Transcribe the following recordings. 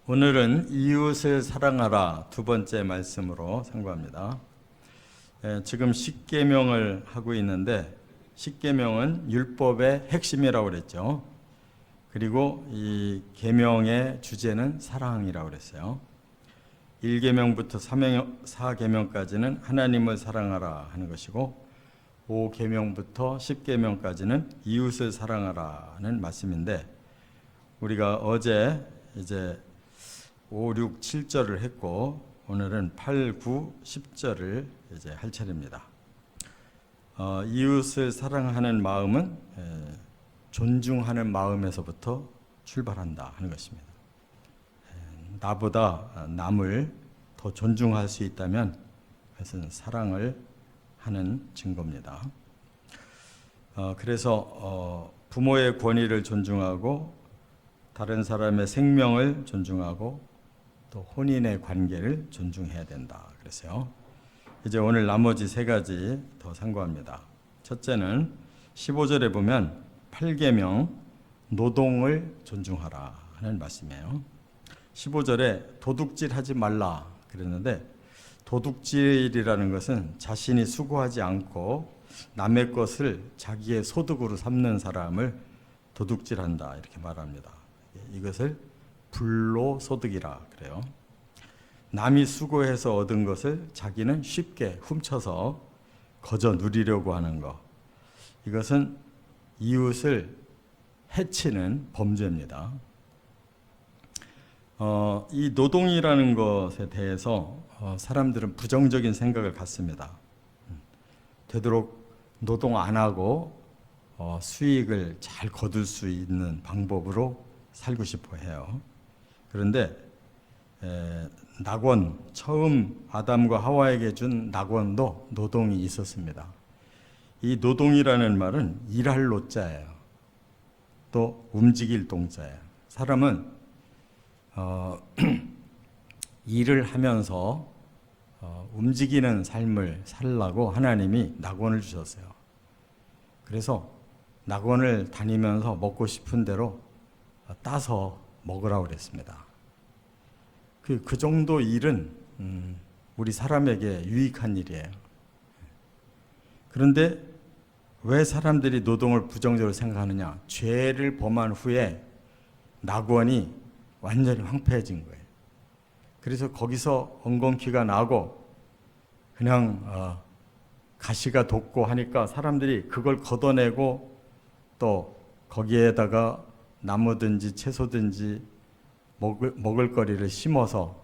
오늘은 이웃을 사랑하라 두 번째 말씀으로 상고합니다. 지금 십계명을 하고 있는데 십계명은 율법의 핵심이라고 그랬죠. 그리고 이 계명의 주제는 사랑이라고 그랬어요. 1계명부터 4계명까지는 하나님을 사랑하라 하는 것이고 5계명부터 10계명까지는 이웃을 사랑하라는 말씀인데 우리가 어제 이제 5, 6, 7절을 했고 오늘은 8, 9, 10절을 이제 할 차례입니다. 이웃을 사랑하는 마음은 존중하는 마음에서부터 출발한다 하는 것입니다. 나보다 남을 더 존중할 수 있다면 그것은 사랑을 하는 증거입니다. 그래서 부모의 권위를 존중하고 다른 사람의 생명을 존중하고 또 혼인의 관계를 존중해야 된다 그랬어요. 이제 오늘 나머지 세 가지 더 상고합니다. 첫째는 15절에 보면 8계명 노동을 존중하라 하는 말씀이에요. 15절에 도둑질하지 말라 그랬는데 도둑질이라는 것은 자신이 수고하지 않고 남의 것을 자기의 소득으로 삼는 사람을 도둑질한다 이렇게 말합니다. 이것을 불로소득이라 그래요. 남이 수고해서 얻은 것을 자기는 쉽게 훔쳐서 거저 누리려고 하는 것. 이것은 이웃을 해치는 범죄입니다. 이 노동이라는 것에 대해서 사람들은 부정적인 생각을 갖습니다. 되도록 노동 안 하고 수익을 잘 거둘 수 있는 방법으로 살고 싶어 해요. 그런데 낙원, 처음 아담과 하와에게 준 낙원도 노동이 있었습니다. 이 노동이라는 말은 일할 노자예요. 또 움직일 동자예요. 사람은 일을 하면서 움직이는 삶을 살라고 하나님이 낙원을 주셨어요. 그래서 낙원을 다니면서 먹고 싶은 대로 따서 먹으라고 그랬습니다. 그 정도 일은 우리 사람에게 유익한 일이에요. 그런데 왜 사람들이 노동을 부정적으로 생각하느냐? 죄를 범한 후에 낙원이 완전히 황폐해진 거예요. 그래서 거기서 엉겅퀴가 나고 그냥 가시가 돋고 하니까 사람들이 그걸 걷어내고 또 거기에다가 나무든지 채소든지 먹을 거리를 심어서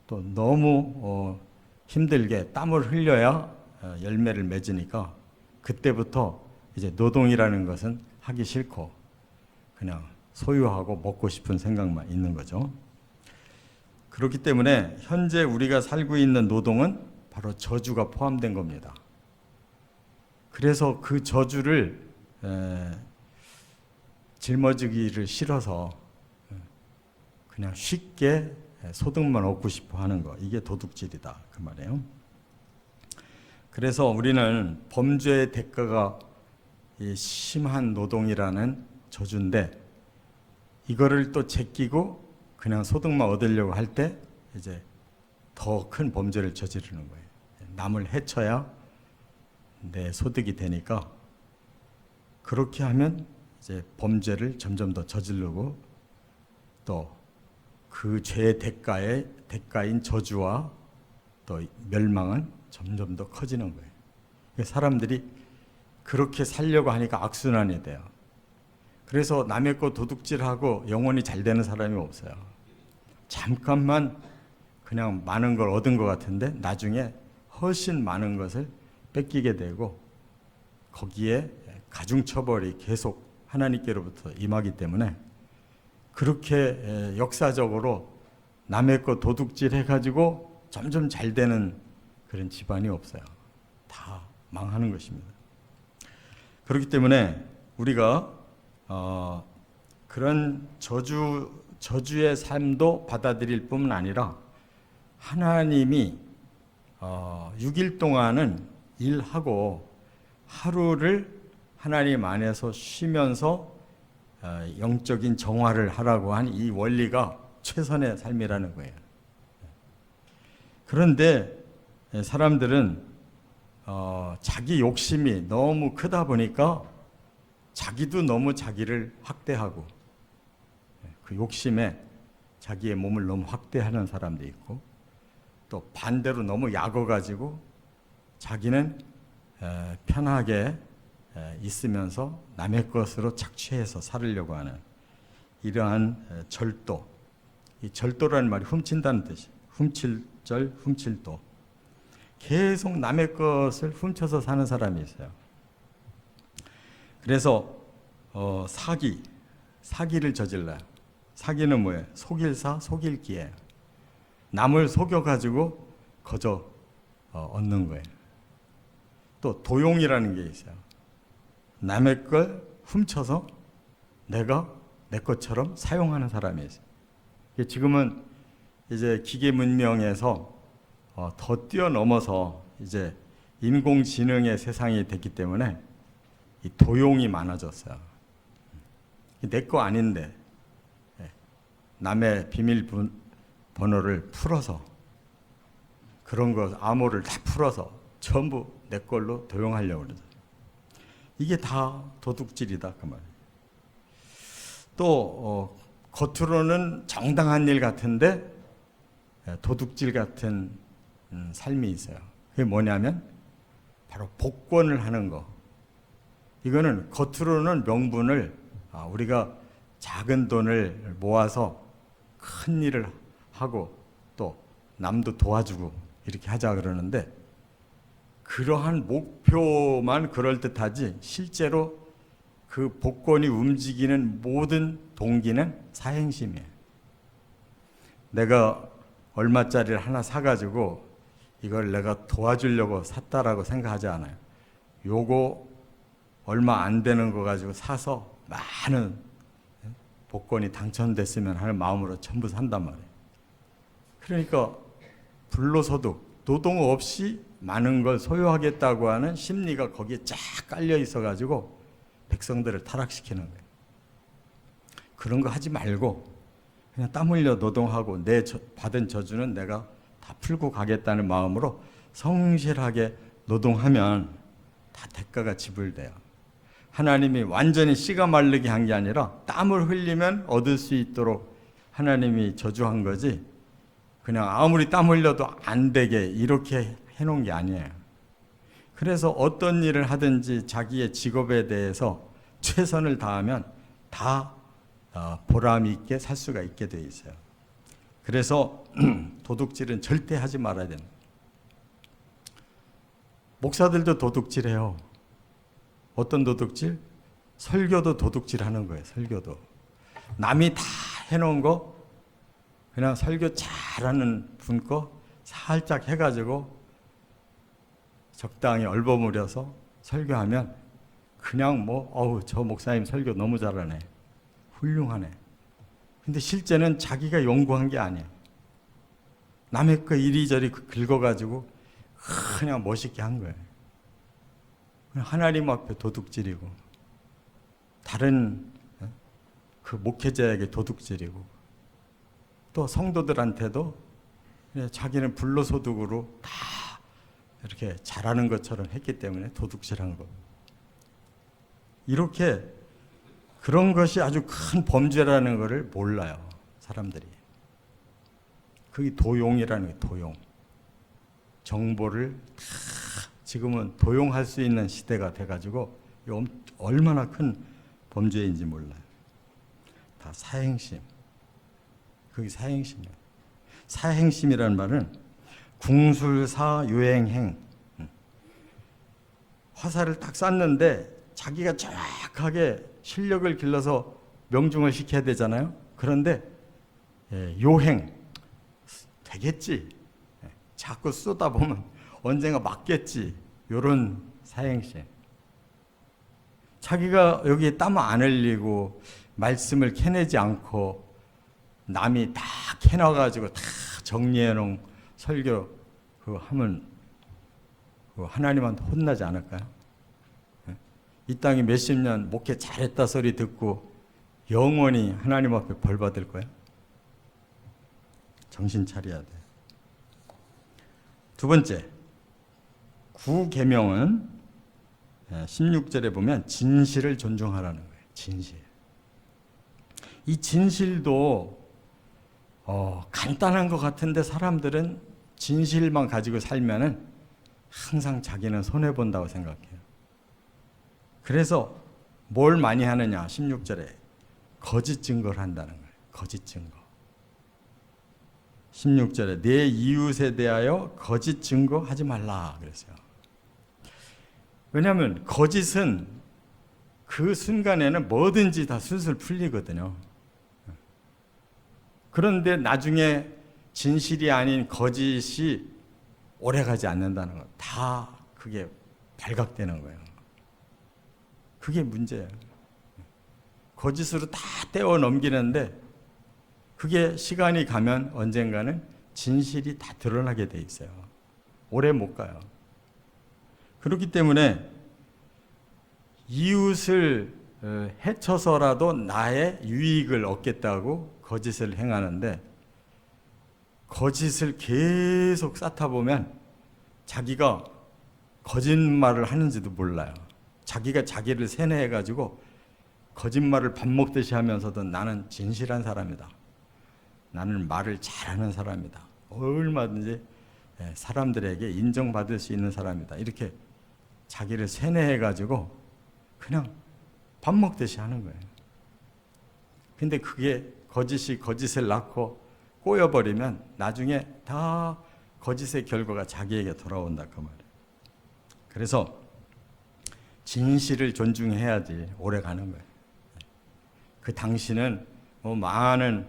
또 너무 힘들게 땀을 흘려야 열매를 맺으니까 그때부터 이제 노동이라는 것은 하기 싫고 그냥 소유하고 먹고 싶은 생각만 있는 거죠. 그렇기 때문에 현재 우리가 살고 있는 노동은 바로 저주가 포함된 겁니다. 그래서 그 저주를 짊어지기를 싫어서 그냥 쉽게 소득만 얻고 싶어 하는 거, 이게 도둑질이다 그 말이에요. 그래서 우리는 범죄의 대가가 이 심한 노동이라는 저주인데 이거를 또 제끼고 그냥 소득만 얻으려고 할 때 이제 더 큰 범죄를 저지르는 거예요. 남을 해쳐야 내 소득이 되니까 그렇게 하면 이제 범죄를 점점 더 저지르고 또 그 죄의 대가인 저주와 또 멸망은 점점 더 커지는 거예요. 사람들이 그렇게 살려고 하니까 악순환이 돼요. 그래서 남의 거 도둑질하고 영원히 잘 되는 사람이 없어요. 잠깐만 그냥 많은 걸 얻은 것 같은데 나중에 훨씬 많은 것을 뺏기게 되고 거기에 가중처벌이 계속 하나님께로부터 임하기 때문에 그렇게 역사적으로 남의 거 도둑질 해가지고 점점 잘 되는 그런 집안이 없어요. 다 망하는 것입니다. 그렇기 때문에 우리가 그런 저주의 삶도 받아들일 뿐만 아니라 하나님이 6일 동안은 일하고 하루를 하나님 안에서 쉬면서 영적인 정화를 하라고 한 이 원리가 최선의 삶이라는 거예요. 그런데 사람들은 자기 욕심이 너무 크다 보니까 자기도 너무 자기를 확대하고 그 욕심에 자기의 몸을 너무 확대하는 사람도 있고 또 반대로 너무 약어가지고 자기는 편하게 있으면서 남의 것으로 착취해서 살으려고 하는 이러한 절도. 이 절도라는 말이 훔친다는 뜻이에요. 훔칠절, 훔칠도. 계속 남의 것을 훔쳐서 사는 사람이 있어요. 그래서 사기를 저질러요. 사기는 뭐예요? 속일사, 속일기예요. 남을 속여가지고 거저 얻는 거예요. 또 도용이라는 게 있어요. 남의 걸 훔쳐서 내가 내 것처럼 사용하는 사람이 있어요. 지금은 이제 기계 문명에서 더 뛰어넘어서 이제 인공지능의 세상이 됐기 때문에 이 도용이 많아졌어요. 내 거 아닌데 남의 비밀번호를 풀어서 그런 거 암호를 다 풀어서 전부 내 걸로 도용하려고 그러죠. 이게 다 도둑질이다 그 말이에요. 또 겉으로는 정당한 일 같은데 도둑질 같은 삶이 있어요. 그게 뭐냐면 바로 복권을 하는 거. 이거는 겉으로는 명분을 우리가 작은 돈을 모아서 큰 일을 하고 또 남도 도와주고 이렇게 하자 그러는데 그러한 목표만 그럴듯하지 실제로 그 복권이 움직이는 모든 동기는 사행심이에요. 내가 얼마짜리를 하나 사가지고 이걸 내가 도와주려고 샀다라고 생각하지 않아요. 요거 얼마 안 되는 거 가지고 사서 많은 복권이 당첨됐으면 하는 마음으로 전부 산단 말이에요. 그러니까 불로소득, 노동 없이 많은 걸 소유하겠다고 하는 심리가 거기에 쫙 깔려 있어가지고 백성들을 타락시키는 거예요. 그런 거 하지 말고 그냥 땀 흘려 노동하고 내 받은 저주는 내가 다 풀고 가겠다는 마음으로 성실하게 노동하면 다 대가가 지불돼요. 하나님이 완전히 씨가 마르게 한 게 아니라 땀을 흘리면 얻을 수 있도록 하나님이 저주한 거지 그냥 아무리 땀 흘려도 안 되게 이렇게 해놓은 게 아니에요. 그래서 어떤 일을 하든지 자기의 직업에 대해서 최선을 다하면 다 보람 있게 살 수가 있게 돼 있어요. 그래서 도둑질은 절대 하지 말아야 됩니다. 목사들도 도둑질해요. 어떤 도둑질? 설교도 도둑질하는 거예요. 설교도 남이 다 해놓은 거 그냥 설교 잘하는 분 거 살짝 해가지고 적당히 얼버무려서 설교하면 그냥 저 목사님 설교 너무 잘하네. 훌륭하네. 근데 실제는 자기가 연구한 게 아니야. 남의 거 이리저리 긁어가지고 그냥 멋있게 한 거예요. 하나님 앞에 도둑질이고 다른 그 목회자에게 도둑질이고 또 성도들한테도 자기는 불로소득으로 다 이렇게 잘하는 것처럼 했기 때문에 도둑질한 거. 이렇게 그런 것이 아주 큰 범죄라는 것을 몰라요. 사람들이. 그게 도용이라는 게 도용. 정보를 다 지금은 도용할 수 있는 시대가 돼가지고 얼마나 큰 범죄인지 몰라요. 다 사행심. 그게 사행심이에요. 사행심이라는 말은 궁술사 유행행. 화살을 딱 쐈는데 자기가 정확하게 실력을 길러서 명중을 시켜야 되잖아요. 그런데 요행 되겠지. 자꾸 쏘다 보면 언젠가 맞겠지. 이런 사행심. 자기가 여기에 땀 안 흘리고 말씀을 캐내지 않고 남이 다 캐놔가지고 다 정리해 놓은 설교 그거 하면 하나님한테 혼나지 않을까요? 이 땅에 몇십 년 목회 잘했다 소리 듣고 영원히 하나님 앞에 벌 받을 거야? 정신 차려야 돼. 두 번째, 구계명은 16절에 보면 진실을 존중하라는 거예요. 진실. 이 진실도 간단한 것 같은데 사람들은 진실만 가지고 살면은 항상 자기는 손해본다고 생각해요. 그래서 뭘 많이 하느냐? 16절에 거짓 증거를 한다는 거예요. 거짓 증거. 16절에 내 이웃에 대하여 거짓 증거하지 말라 그랬어요. 왜냐하면 거짓은 그 순간에는 뭐든지 다 술술 풀리거든요. 그런데 나중에 진실이 아닌 거짓이 오래가지 않는다는 것, 다 그게 발각되는 거예요. 그게 문제예요. 거짓으로 다 떼어 넘기는데 그게 시간이 가면 언젠가는 진실이 다 드러나게 돼 있어요. 오래 못 가요. 그렇기 때문에 이웃을 해쳐서라도 나의 유익을 얻겠다고 거짓을 행하는데 거짓을 계속 쌓다 보면 자기가 거짓말을 하는지도 몰라요. 자기가 자기를 세뇌해가지고 거짓말을 밥 먹듯이 하면서도 나는 진실한 사람이다. 나는 말을 잘하는 사람이다. 얼마든지 사람들에게 인정받을 수 있는 사람이다. 이렇게 자기를 세뇌해가지고 그냥 밥 먹듯이 하는 거예요. 근데 그게 거짓이 거짓을 낳고 꼬여버리면 나중에 다 거짓의 결과가 자기에게 돌아온다 그 말이에요. 그래서 진실을 존중해야지 오래 가는 거예요. 그 당신은 뭐 많은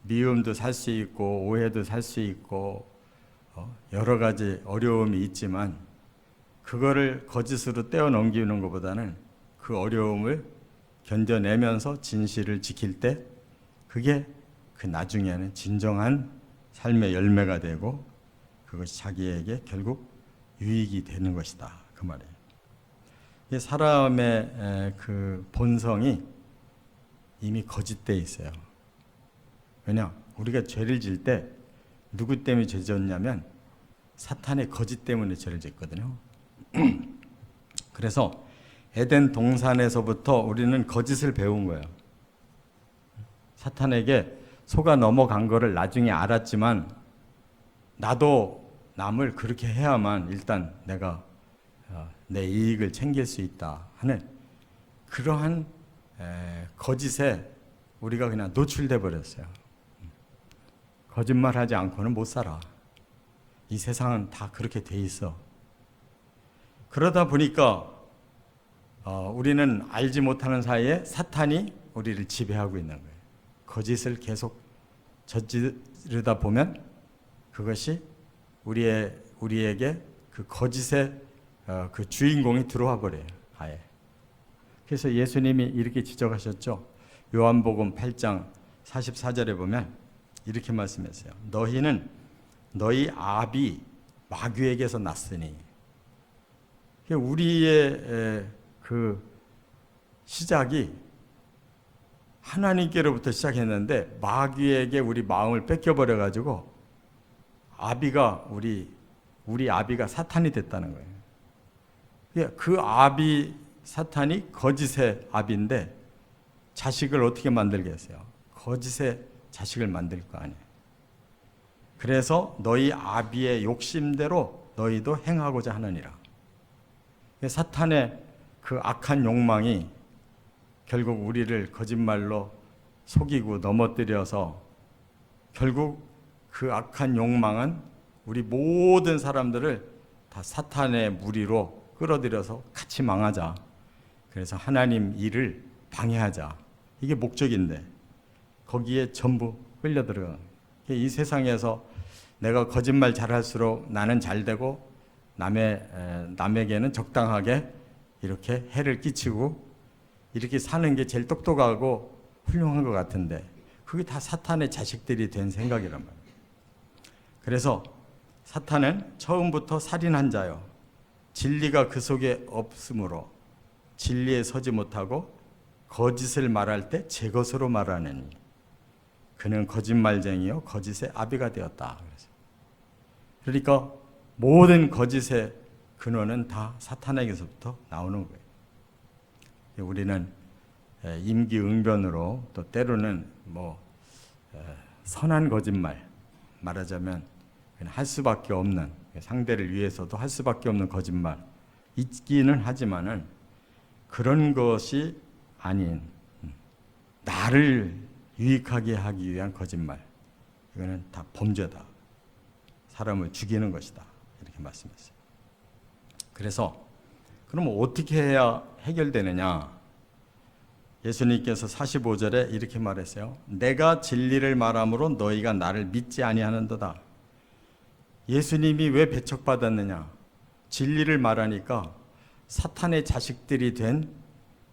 미움도 살 수 있고 오해도 살 수 있고 여러 가지 어려움이 있지만 그거를 거짓으로 떼어 넘기는 것보다는 그 어려움을 견뎌내면서 진실을 지킬 때 그게 그 나중에는 진정한 삶의 열매가 되고 그것이 자기에게 결국 유익이 되는 것이다 그 말이에요. 사람의 그 본성이 이미 거짓되어 있어요. 왜냐? 우리가 죄를 질 때 누구 때문에 죄 졌냐면 사탄의 거짓 때문에 죄를 짓거든요. 그래서 에덴 동산에서부터 우리는 거짓을 배운 거예요. 사탄에게 속아 넘어간 거를 나중에 알았지만 나도 남을 그렇게 해야만 일단 내가 내 이익을 챙길 수 있다 하는 그러한 거짓에 우리가 그냥 노출돼 버렸어요. 거짓말하지 않고는 못 살아. 이 세상은 다 그렇게 돼 있어. 그러다 보니까 우리는 알지 못하는 사이에 사탄이 우리를 지배하고 있는 거예요. 거짓을 계속 저지르다 보면 그것이 우리에게 그 거짓의 그 주인공이 들어와 버려요. 아예. 그래서 예수님이 이렇게 지적하셨죠. 요한복음 8장 44절에 보면 이렇게 말씀했어요. 너희는 너희 아비 마귀에게서 났으니. 우리의 그 시작이 하나님께로부터 시작했는데 마귀에게 우리 마음을 뺏겨버려 가지고 아비가 우리 아비가 사탄이 됐다는 거예요. 그 아비 사탄이 거짓의 아비인데 자식을 어떻게 만들겠어요? 거짓의 자식을 만들 거 아니에요. 그래서 너희 아비의 욕심대로 너희도 행하고자 하느니라. 사탄의 그 악한 욕망이 결국 우리를 거짓말로 속이고 넘어뜨려서 결국 그 악한 욕망은 우리 모든 사람들을 다 사탄의 무리로 끌어들여서 같이 망하자. 그래서 하나님 일을 방해하자. 이게 목적인데 거기에 전부 끌려 들어가. 이 세상에서 내가 거짓말 잘할수록 나는 잘 되고 남에게는 적당하게 이렇게 해를 끼치고 이렇게 사는 게 제일 똑똑하고 훌륭한 것 같은데 그게 다 사탄의 자식들이 된 생각이란 말이에요. 그래서 사탄은 처음부터 살인한 자요. 진리가 그 속에 없으므로 진리에 서지 못하고 거짓을 말할 때 제 것으로 말하느니 그는 거짓말쟁이요 거짓의 아비가 되었다. 그러니까 모든 거짓의 근원은 다 사탄에게서부터 나오는 거예요. 우리는 임기응변으로 또 때로는 선한 거짓말, 말하자면 할 수밖에 없는, 상대를 위해서도 할 수밖에 없는 거짓말 있기는 하지만은 그런 것이 아닌 나를 유익하게 하기 위한 거짓말, 이거는 다 범죄다. 사람을 죽이는 것이다. 이렇게 말씀했어요. 그래서 그럼 어떻게 해야 해결되느냐? 예수님께서 45절에 이렇게 말했어요. 내가 진리를 말함으로 너희가 나를 믿지 아니하는도다. 예수님이 왜 배척받았느냐? 진리를 말하니까 사탄의 자식들이 된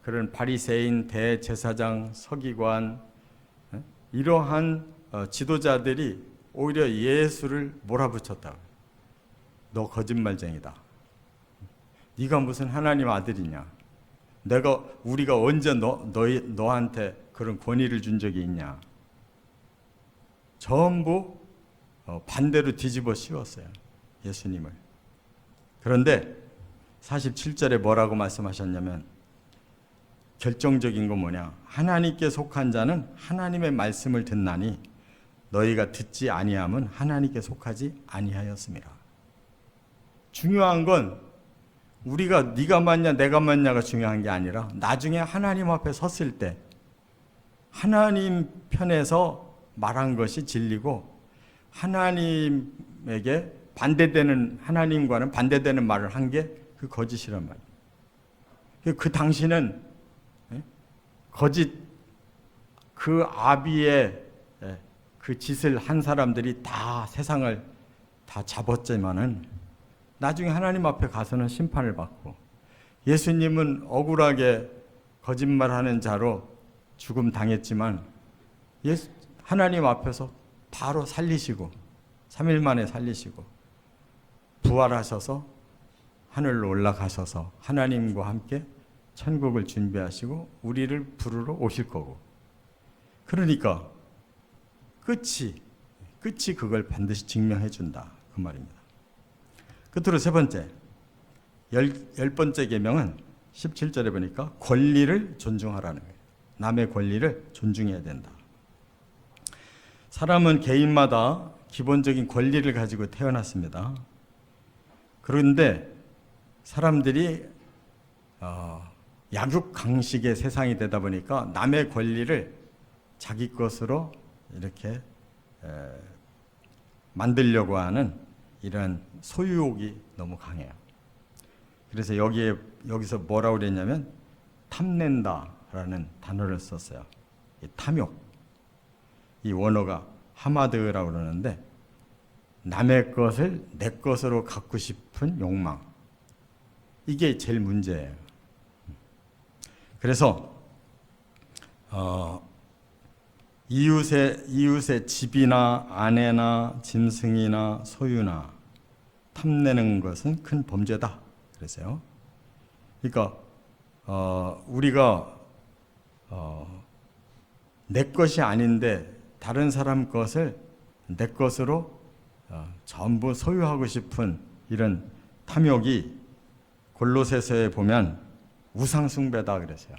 그런 바리새인, 대제사장, 서기관, 이러한 지도자들이 오히려 예수를 몰아붙였다. 너 거짓말쟁이다. 네가 무슨 하나님 아들이냐? 우리가 언제 너한테 그런 권위를 준 적이 있냐? 전부 반대로 뒤집어 씌웠어요. 예수님을. 그런데 47절에 뭐라고 말씀하셨냐면 결정적인 건 뭐냐? 하나님께 속한 자는 하나님의 말씀을 듣나니 너희가 듣지 아니함은 하나님께 속하지 아니하였습니다. 중요한 건 우리가 네가 맞냐 내가 맞냐가 중요한 게 아니라 나중에 하나님 앞에 섰을 때 하나님 편에서 말한 것이 진리고 하나님에게 반대되는, 하나님과는 반대되는 말을 한 게 그 거짓이란 말이에요. 그 당시는 거짓, 그 아비의 그 짓을 한 사람들이 다 세상을 다 잡았지만은 나중에 하나님 앞에 가서는 심판을 받고, 예수님은 억울하게 거짓말하는 자로 죽음 당했지만 하나님 앞에서 바로 살리시고 3일 만에 살리시고 부활하셔서 하늘로 올라가셔서 하나님과 함께 천국을 준비하시고 우리를 부르러 오실 거고, 그러니까 끝이 그걸 반드시 증명해 준다, 그 말입니다. 끝으로 세 번째, 열 번째 계명은 17절에 보니까 권리를 존중하라는 거예요. 남의 권리를 존중해야 된다. 사람은 개인마다 기본적인 권리를 가지고 태어났습니다. 그런데 사람들이 약육강식의 세상이 되다 보니까 남의 권리를 자기 것으로 이렇게 만들려고 하는 이런 소유욕이 너무 강해요. 그래서 여기서 뭐라고 그랬냐면 탐낸다라는 단어를 썼어요. 이 탐욕. 이 원어가 하마드라고 그러는데 남의 것을 내 것으로 갖고 싶은 욕망. 이게 제일 문제예요. 그래서 이웃의 집이나 아내나 짐승이나 소유나 탐내는 것은 큰 범죄다 그랬어요. 그러니까 우리가 내 것이 아닌데 다른 사람 것을 내 것으로 전부 소유하고 싶은 이런 탐욕이 골로새서에 보면 우상숭배다 그랬어요.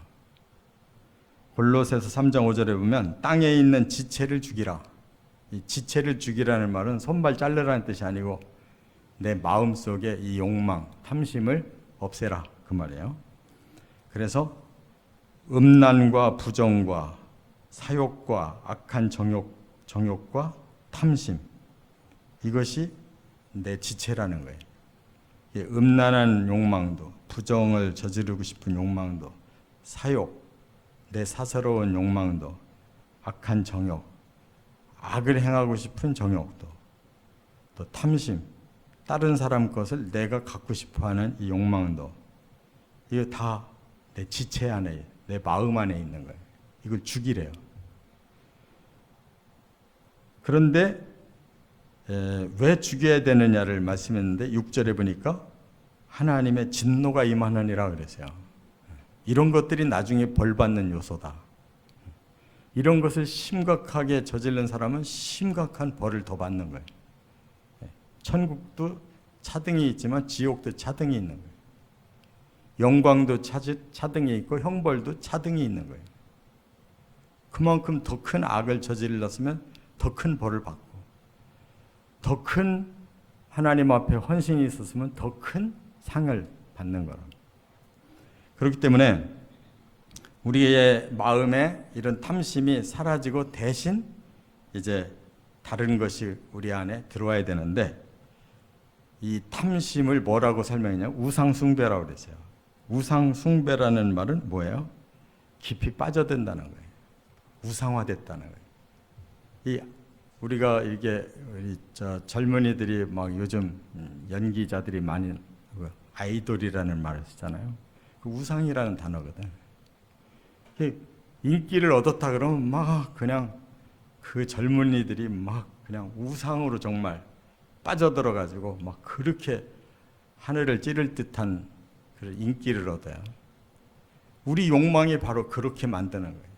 골로새서 3장 5절에 보면 땅에 있는 지체를 죽이라. 이 지체를 죽이라는 말은 손발 자르라는 뜻이 아니고 내 마음속에 이 욕망, 탐심을 없애라, 그 말이에요. 그래서 음란과 부정과 사욕과 악한 정욕과 탐심, 이것이 내 지체라는 거예요. 음란한 욕망도, 부정을 저지르고 싶은 욕망도, 사욕, 내 사사로운 욕망도, 악한 정욕, 악을 행하고 싶은 정욕도, 또 탐심, 다른 사람 것을 내가 갖고 싶어하는 이 욕망도, 이거 다 내 지체 안에, 내 마음 안에 있는 거예요. 이걸 죽이래요. 그런데 왜 죽여야 되느냐를 말씀했는데 6절에 보니까 하나님의 진노가 임하느니라 그랬어요. 이런 것들이 나중에 벌받는 요소다. 이런 것을 심각하게 저지른 사람은 심각한 벌을 더 받는 거예요. 천국도 차등이 있지만 지옥도 차등이 있는 거예요. 영광도 차등이 있고 형벌도 차등이 있는 거예요. 그만큼 더 큰 악을 저질렀으면 더 큰 벌을 받고, 더 큰 하나님 앞에 헌신이 있었으면 더 큰 상을 받는 거라. 그렇기 때문에 우리의 마음에 이런 탐심이 사라지고 대신 이제 다른 것이 우리 안에 들어와야 되는데, 이 탐심을 뭐라고 설명했냐? 우상숭배라고 그랬어요. 우상숭배라는 말은 뭐예요? 깊이 빠져든다는 거예요. 우상화됐다는 거예요. 이 우리가 이게 젊은이들이 막 요즘 연기자들이 많이 아이돌이라는 말을 쓰잖아요. 그 우상이라는 단어거든. 인기를 얻었다 그러면 막 그냥 그 젊은이들이 막 그냥 우상으로 정말 빠져들어가지고 막 그렇게 하늘을 찌를 듯한 그런 인기를 얻어요. 우리 욕망이 바로 그렇게 만드는 거예요.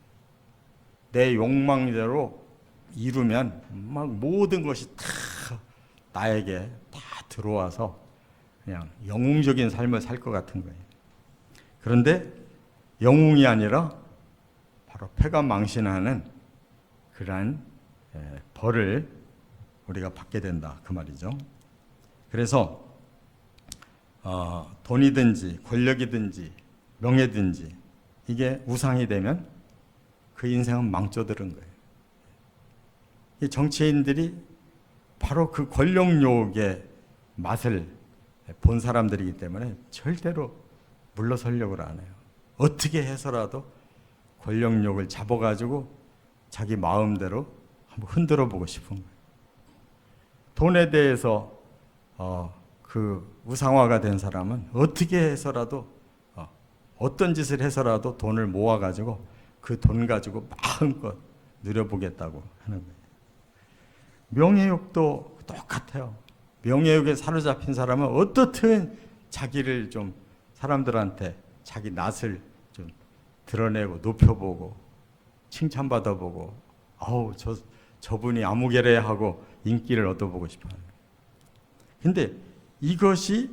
내 욕망대로 이루면 막 모든 것이 다 나에게 다 들어와서 그냥 영웅적인 삶을 살 것 같은 거예요. 그런데 영웅이 아니라 바로 패가 망신하는 그러한 벌을 우리가 받게 된다, 그 말이죠. 그래서 돈이든지 권력이든지 명예든지 이게 우상이 되면 그 인생은 망쳐들은 거예요. 이 정치인들이 바로 그 권력욕의 맛을 본 사람들이기 때문에 절대로 물러서려고 안 해요. 어떻게 해서라도 권력욕을 잡아가지고 자기 마음대로 한번 흔들어 보고 싶은 거예요. 돈에 대해서 그 우상화가 된 사람은 어떻게 해서라도 어떤 짓을 해서라도 돈을 모아가지고 그 돈 가지고 마음껏 누려보겠다고 하는 거예요. 명예욕도 똑같아요. 명예욕에 사로잡힌 사람은 어떻든 자기를 좀 사람들한테 자기 낯을 좀 드러내고 높여보고 칭찬받아보고 저분이 아무개래 하고 인기를 얻어보고 싶어요. 근데 이것이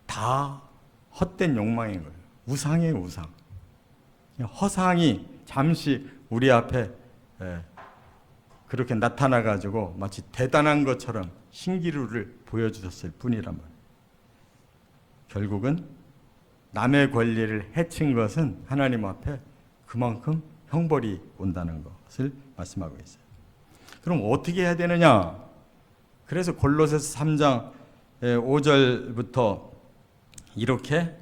다 헛된 욕망인 거예요. 우상이에요, 우상. 허상이 잠시 우리 앞에 그렇게 나타나가지고 마치 대단한 것처럼 신기루를 보여주셨을 뿐이란 말이에요. 결국은 남의 권리를 해친 것은 하나님 앞에 그만큼 형벌이 온다는 것을 말씀하고 있어요. 그럼 어떻게 해야 되느냐? 그래서 골로새서 3장 5절부터 이렇게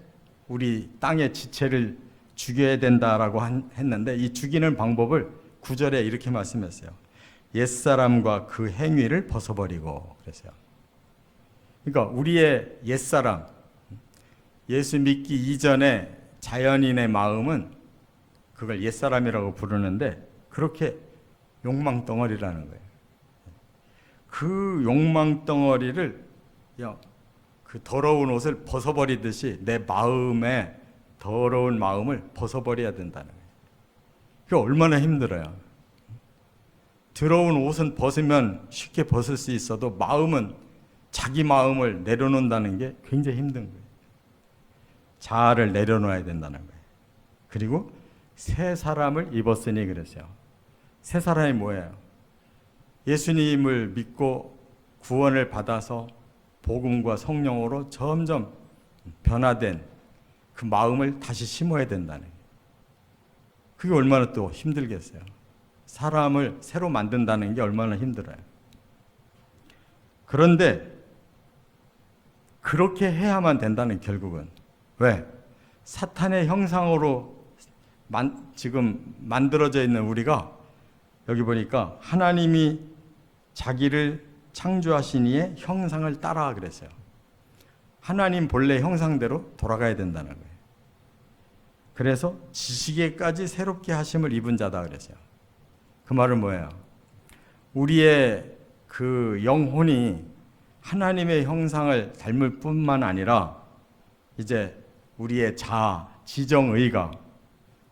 우리 땅의 지체를 죽여야 된다라고 했는데, 이 죽이는 방법을 9절에 이렇게 말씀했어요. 옛사람과 그 행위를 벗어버리고 그랬어요. 그러니까 우리의 옛사람, 예수 믿기 이전에 자연인의 마음은 그걸 옛사람이라고 부르는데, 그렇게 욕망 덩어리라는 거예요. 그 욕망 덩어리를 그 더러운 옷을 벗어버리듯이 내 마음에 더러운 마음을 벗어버려야 된다는 거예요. 그게 얼마나 힘들어요. 더러운 옷은 벗으면 쉽게 벗을 수 있어도 마음은, 자기 마음을 내려놓는다는 게 굉장히 힘든 거예요. 자아를 내려놓아야 된다는 거예요. 그리고 새 사람을 입었으니 그랬어요. 새 사람이 뭐예요? 예수님을 믿고 구원을 받아서 복음과 성령으로 점점 변화된 그 마음을 다시 심어야 된다는 거예요. 그게 얼마나 또 힘들겠어요. 사람을 새로 만든다는 게 얼마나 힘들어요. 그런데 그렇게 해야만 된다는, 결국은. 왜? 사탄의 형상으로 지금 만들어져 있는 우리가, 여기 보니까 하나님이 자기를 창조하신 이의 형상을 따라 그랬어요. 하나님 본래 형상대로 돌아가야 된다는 거예요. 그래서 지식에까지 새롭게 하심을 입은 자다 그랬어요. 그 말은 뭐예요? 우리의 그 영혼이 하나님의 형상을 닮을 뿐만 아니라 이제 우리의 자아, 지정의가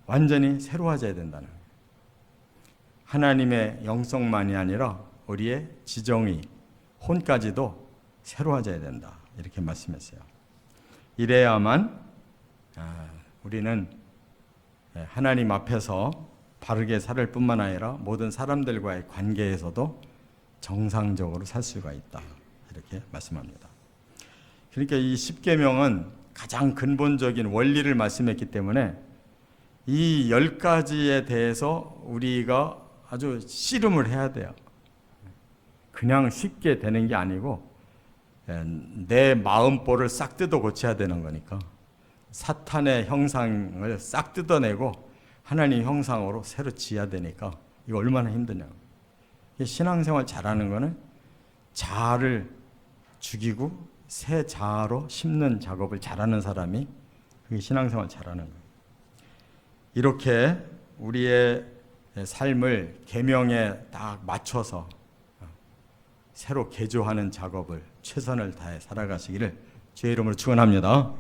완전히 새로워져야 된다는 거예요. 하나님의 영성만이 아니라 우리의 지정의, 혼까지도 새로워져야 된다. 이렇게 말씀했어요. 이래야만 우리는 하나님 앞에서 바르게 살 뿐만 아니라 모든 사람들과의 관계에서도 정상적으로 살 수가 있다. 이렇게 말씀합니다. 그러니까 이 십계명은 가장 근본적인 원리를 말씀했기 때문에 이 10가지에 대해서 우리가 아주 씨름을 해야 돼요. 그냥 쉽게 되는 게 아니고 내 마음볼을 싹 뜯어 고쳐야 되는 거니까 사탄의 형상을 싹 뜯어내고 하나님 형상으로 새로 지어야 되니까 이거 얼마나 힘드냐. 신앙생활 잘하는 거는 자아를 죽이고 새 자아로 심는 작업을 잘하는 사람이 그게 신앙생활 잘하는 거예요. 이렇게 우리의 삶을 계명에 딱 맞춰서 새로 개조하는 작업을 최선을 다해 살아가시기를 주의 이름으로 축원합니다.